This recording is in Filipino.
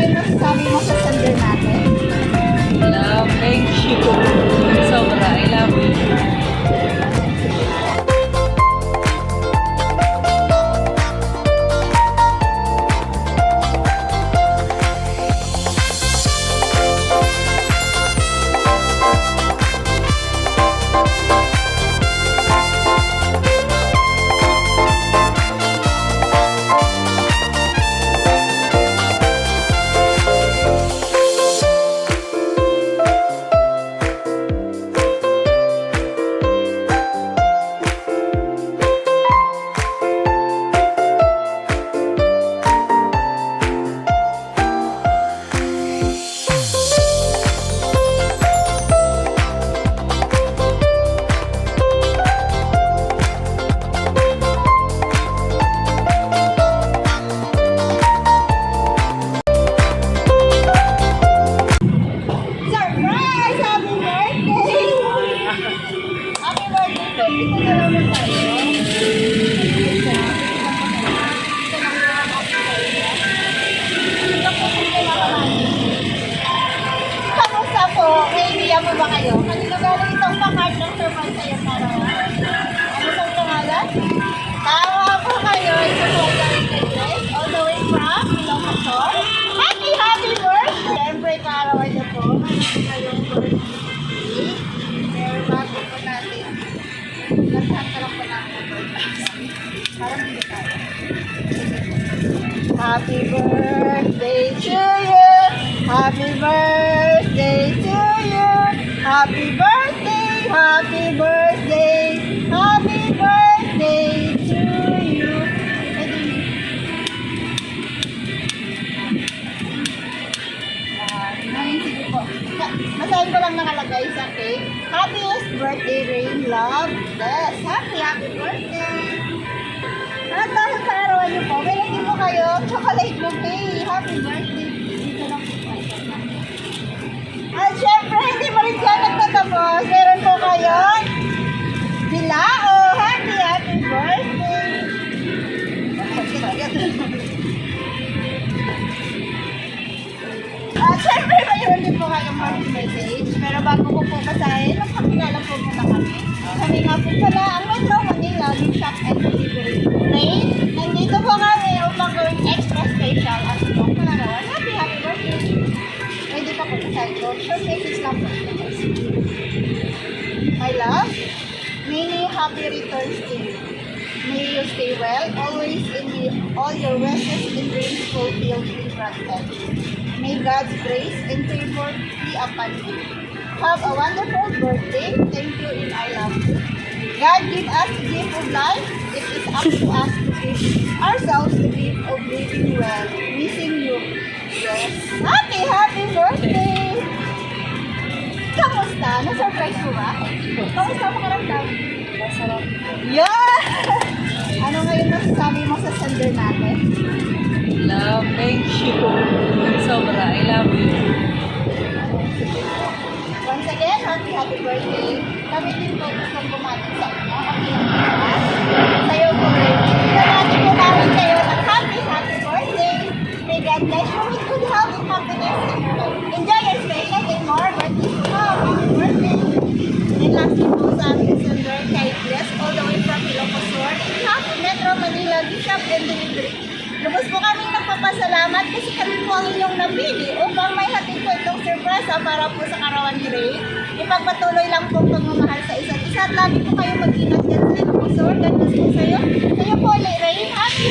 ngayon masasabi mo sa sender natin? Love, thank you. Sobra, I love you. Surprise! Happy birthday! Happy birthday! Ito na naman tayo. Kamusta po? May idea mo ba kayo? Kanino galing itong pakart ng surprise sa'yo para? Ano pong pangalan? Tama po kayo. Ito po galing kay Grace. All the way from Ilocos. Happy birthday! Siyempre, kaarawan niyo po. Meron kayong birthday. Pero bago po natin, lantahan ka lang po natin ang birthday. Parang hindi tayo. Happy birthday to you! Happy birthday to you! Happy birthday! Happy birthday! Happy birthday to you! Ngayon, sige po. Masahin ko lang nakalagay sa cake. Happiest birthday, Rain. Love. Yes. Happy birthday. At dahil sa arawan niyo po, may lagyan mo kayo chocolate bouquet. Happy birthday. Dito lang po. At syempre, hindi mo rin siya nagtatapos. Meron po kayo bilao. Happy birthday. At syempre, mayroon din po kayong happy message. Pero bago ko po basahin, magpakilala po muna kami. Kami nga po pala ang Metro Manila Gift Shop and Delivery Rain. Nandito po kami upang gawing extra special at itong kalarawan. Happy birthday! Pwede pa po basahin ko. Short message lang po. My love, many happy returns to you. May you stay well, always in all your wishes and dreams fulfilled in granted. May God's grace and favor be upon you. Have a wonderful birthday. Thank you and I love you. God give us the gift of life. It is up to us to give ourselves the gift of living well. Missing you. Yes. Happy birthday! Kamusta? Na-surprise mo ba? Kamusta mo karamdam? Masarap. Yeah! Ano ngayon masasabi mo sa sender natin? Love, thank you. Sobra, I love you. Once again, happy birthday. Kami din po gustong bumati sa inyo. Sa'yo po rin. Bumati po namin kayo ng happy birthday. May God bless you with good health and happiness in your life. Enjoy your special and more birthdays to come. Happy birthday. And lastly po sa aming sender kay Bless all the way from Ilocos Sur. Happy Metro Manila Gift Shop and Delivery. Lubos po kami nagpapasalamat kasi kami po ang inyong napili upang may hatid po itong surpresa para po sa karawan ni Ray. Ipagpatuloy lang po pagmamahal sa isa't isa at lagi po kayo mag-ingat yan sa Ilocos Sur. God bless po sa'yo. Sa'yo po ulit, Ray. Happy